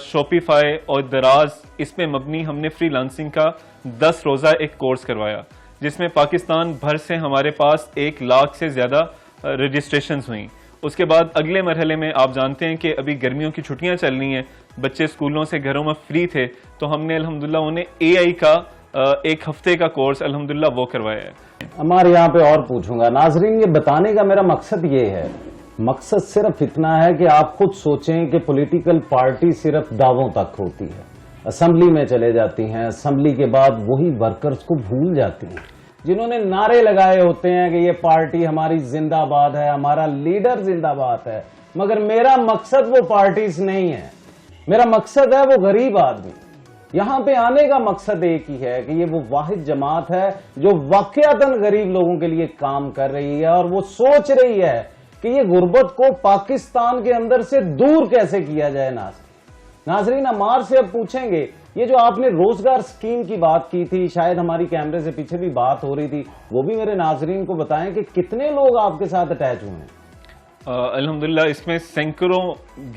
شاپیفائی اور دراز اس پہ مبنی ہم نے فری لانسنگ کا 10 روزہ ایک کورس کروایا، جس میں پاکستان بھر سے ہمارے پاس 1 لاکھ سے زیادہ رجسٹریشنز ہوئیں۔ اس کے بعد اگلے مرحلے میں آپ جانتے ہیں کہ ابھی گرمیوں کی چھٹیاں چل رہی ہیں، بچے اسکولوں سے گھروں میں فری تھے، تو ہم نے الحمدللہ انہیں اے آئی کا 1 ہفتے کا کورس الحمدللہ وہ کروایا ہے۔ ہمارے یہاں پہ اور پوچھوں گا ناظرین، یہ بتانے کا میرا مقصد یہ ہے، مقصد صرف اتنا ہے کہ آپ خود سوچیں کہ پولیٹیکل پارٹی صرف دعووں تک ہوتی ہے، اسمبلی میں چلے جاتی ہیں، اسمبلی کے بعد وہی ورکرز کو بھول جاتی ہیں جنہوں نے نعرے لگائے ہوتے ہیں کہ یہ پارٹی ہماری زندہ باد ہے، ہمارا لیڈر زندہ باد ہے، مگر میرا مقصد وہ پارٹیز نہیں ہے، میرا مقصد ہے وہ غریب آدمی، یہاں پہ آنے کا مقصد ایک ہی ہے کہ یہ وہ واحد جماعت ہے جو واقعتاً غریب لوگوں کے لیے کام کر رہی ہے، اور وہ سوچ رہی ہے کہ یہ غربت کو پاکستان کے اندر سے دور کیسے کیا جائے۔ ناظرین عمار سے اب پوچھیں گے، یہ جو آپ نے روزگار سکیم کی بات کی تھی، شاید ہماری کیمرے سے پیچھے بھی بات ہو رہی تھی، وہ بھی میرے ناظرین کو بتائیں کہ کتنے لوگ آپ کے ساتھ اٹیچ ہوئے ہیں؟ الحمدللہ اس میں سینکڑوں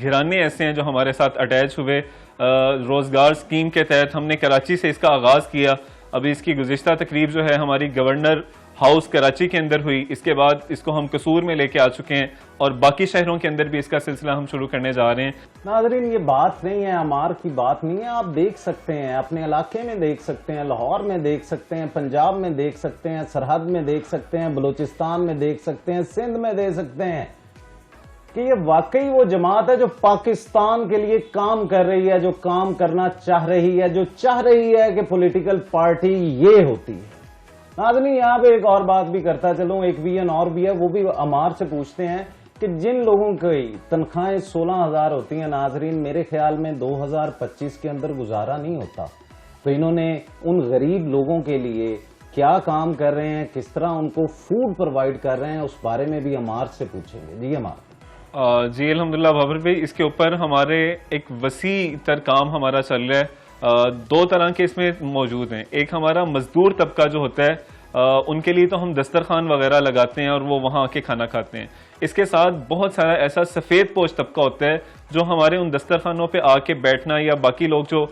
گھرانے ایسے ہیں جو ہمارے ساتھ اٹیچ ہوئے۔ روزگار سکیم کے تحت ہم نے کراچی سے اس کا آغاز کیا۔ ابھی اس کی گزشتہ تقریب جو ہے ہماری گورنر ہاؤس کراچی کے اندر ہوئی، اس کے بعد اس کو ہم قصور میں لے کے آ چکے ہیں، اور باقی شہروں کے اندر بھی اس کا سلسلہ ہم شروع کرنے جا رہے ہیں۔ ناظرین یہ بات نہیں ہے، عمار کی بات نہیں ہے، آپ دیکھ سکتے ہیں، اپنے علاقے میں دیکھ سکتے ہیں، لاہور میں دیکھ سکتے ہیں، پنجاب میں دیکھ سکتے ہیں، سرحد میں دیکھ سکتے ہیں، بلوچستان میں دیکھ سکتے ہیں، سندھ میں دیکھ سکتے ہیں کہ یہ واقعی وہ جماعت ہے جو پاکستان کے لیے کام کر رہی ہے، جو کام کرنا چاہ رہی ہے، جو چاہ رہی ہے کہ پولیٹیکل پارٹی یہ ہوتی ہے۔ ناظرین یہاں پہ ایک اور بات بھی کرتا چلوں، ایک ویژن اور بھی ہے، وہ بھی عمار سے پوچھتے ہیں کہ جن لوگوں کی تنخواہیں 16,000 ہوتی ہیں، ناظرین میرے خیال میں 2025 کے اندر گزارا نہیں ہوتا، تو انہوں نے ان غریب لوگوں کے لیے کیا کام کر رہے ہیں، کس طرح ان کو فوڈ پرووائڈ کر رہے ہیں، اس بارے میں بھی عمار سے پوچھیں گے۔ جی عمار۔ جی الحمدللہ بابر بھائی، اس کے اوپر ہمارے ایک وسیع تر کام ہمارا چل رہا ہے۔ دو طرح کے اس میں موجود ہیں۔ ایک ہمارا مزدور طبقہ جو ہوتا ہے، ان کے لیے تو ہم دسترخوان وغیرہ لگاتے ہیں اور وہ وہاں آ کے کھانا کھاتے ہیں۔ اس کے ساتھ بہت سارا ایسا سفید پوش طبقہ ہوتا ہے جو ہمارے ان دسترخوانوں پہ آ کے بیٹھنا یا باقی لوگ جو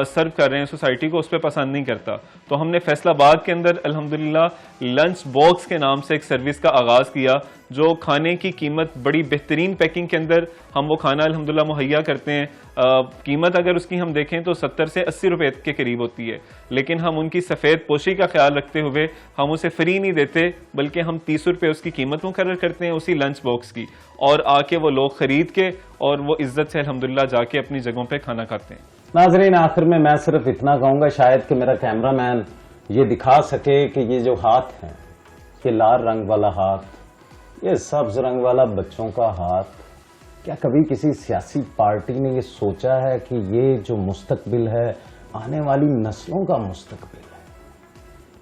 سرو کر رہے ہیں سوسائٹی کو، اس پہ پسند نہیں کرتا۔ تو ہم نے فیصل آباد کے اندر الحمدللہ لنچ باکس کے نام سے ایک سروس کا آغاز کیا، جو کھانے کی قیمت بڑی بہترین پیکنگ کے اندر ہم وہ کھانا الحمدللہ مہیا کرتے ہیں۔ قیمت اگر اس کی ہم دیکھیں تو 70 سے 80 روپے کے قریب ہوتی ہے، لیکن ہم ان کی سفید پوشی کا خیال رکھتے ہوئے ہم اسے فری نہیں دیتے، بلکہ ہم 30 روپے اس کی قیمت مقرر کرتے ہیں اسی لنچ باکس کی، اور آ کے وہ لوگ خرید کے اور وہ عزت سے الحمدللہ جا کے اپنی جگہوں پہ کھانا کھاتے ہیں۔ ناظرین آخر میں صرف اتنا کہوں گا، شاید کہ میرا کیمرہ مین یہ دکھا سکے کہ یہ جو ہاتھ ہیں، یہ لال رنگ والا ہاتھ، یہ سبز رنگ والا بچوں کا ہاتھ، کیا کبھی کسی سیاسی پارٹی نے یہ سوچا ہے کہ یہ جو مستقبل ہے آنے والی نسلوں کا مستقبل ہے؟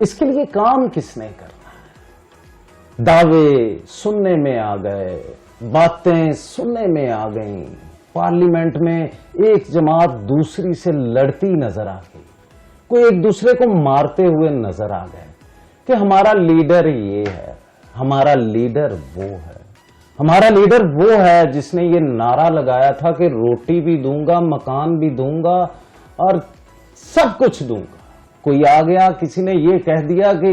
اس کے لیے کام کس نے کرنا ہے؟ دعوے سننے میں آ گئے، باتیں سننے میں آ گئیں، پارلیمنٹ میں ایک جماعت دوسری سے لڑتی نظر آ گئی، کوئی ایک دوسرے کو مارتے ہوئے نظر آ گئے کہ ہمارا لیڈر یہ ہے، ہمارا لیڈر وہ ہے، ہمارا لیڈر وہ ہے جس نے یہ نعرہ لگایا تھا کہ روٹی بھی دوں گا، مکان بھی دوں گا اور سب کچھ دوں گا۔ کوئی آ گیا، کسی نے یہ کہہ دیا کہ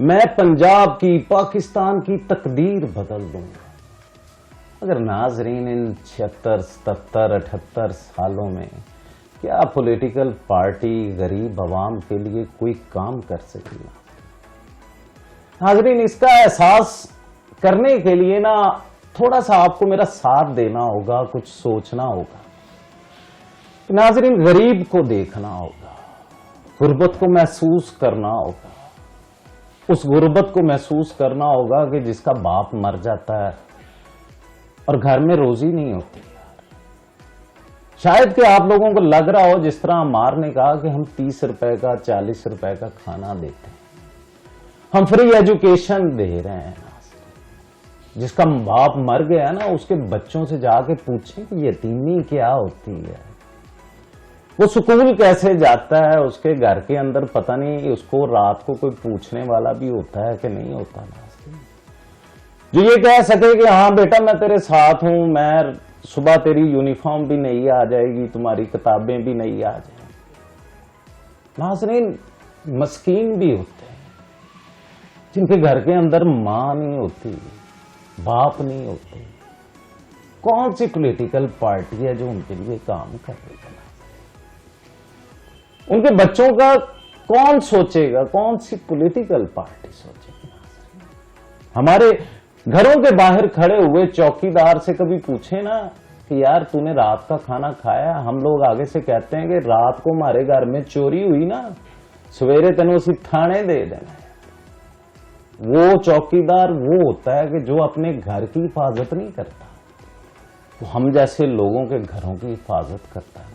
میں پنجاب کی، پاکستان کی تقدیر بدل دوں گا۔ اگر ناظرین ان 76 77 78 سالوں میں کیا پولیٹیکل پارٹی غریب عوام کے لیے کوئی کام کر سکی؟ ناظرین اس کا احساس کرنے کے لیے نا تھوڑا سا آپ کو میرا ساتھ دینا ہوگا، کچھ سوچنا ہوگا۔ ناظرین غریب کو دیکھنا ہوگا، غربت کو محسوس کرنا ہوگا، اس غربت کو محسوس کرنا ہوگا کہ جس کا باپ مر جاتا ہے اور گھر میں روزی نہیں ہوتی۔ شاید کہ آپ لوگوں کو لگ رہا ہو جس طرح عمار نے کہا کہ ہم 30 روپے کا 40 روپے کا کھانا دیتے ہیں، ہم فری ایجوکیشن دے رہے ہیں۔ جس کا باپ مر گیا نا، اس کے بچوں سے جا کے پوچھیں کہ یتیمی کیا ہوتی ہے، وہ سکول کیسے جاتا ہے، اس کے گھر کے اندر پتہ نہیں اس کو رات کو کوئی پوچھنے والا بھی ہوتا ہے کہ نہیں ہوتا نا، جو یہ کہہ سکے کہ ہاں بیٹا میں تیرے ساتھ ہوں، میں صبح تیری یونیفارم بھی نہیں آ جائے گی، تمہاری کتابیں بھی نہیں آ جائیں گی۔ ناظرین مسکین بھی ہوتے ہیں جن کے گھر کے اندر ماں نہیں ہوتی، باپ نہیں ہوتے، کون سی پولیٹیکل پارٹی ہے جو ان کے لیے کام کر رہی ہے؟ ان کے بچوں کا کون سوچے گا؟ کون سی پولیٹیکل پارٹی سوچے گی؟ ہمارے گھروں کے باہر کھڑے ہوئے چوکیدار سے کبھی پوچھے نا کہ یار تو نے رات کا کھانا کھایا؟ ہم لوگ آگے سے کہتے ہیں کہ رات کو ہمارے گھر میں چوری ہوئی نا، سویرے تینوں اسی تھانے دے دینا۔ وہ چوکیدار وہ ہوتا ہے کہ جو اپنے گھر کی حفاظت نہیں کرتا، وہ ہم جیسے لوگوں کے گھروں کی حفاظت کرتا ہے۔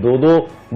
2-2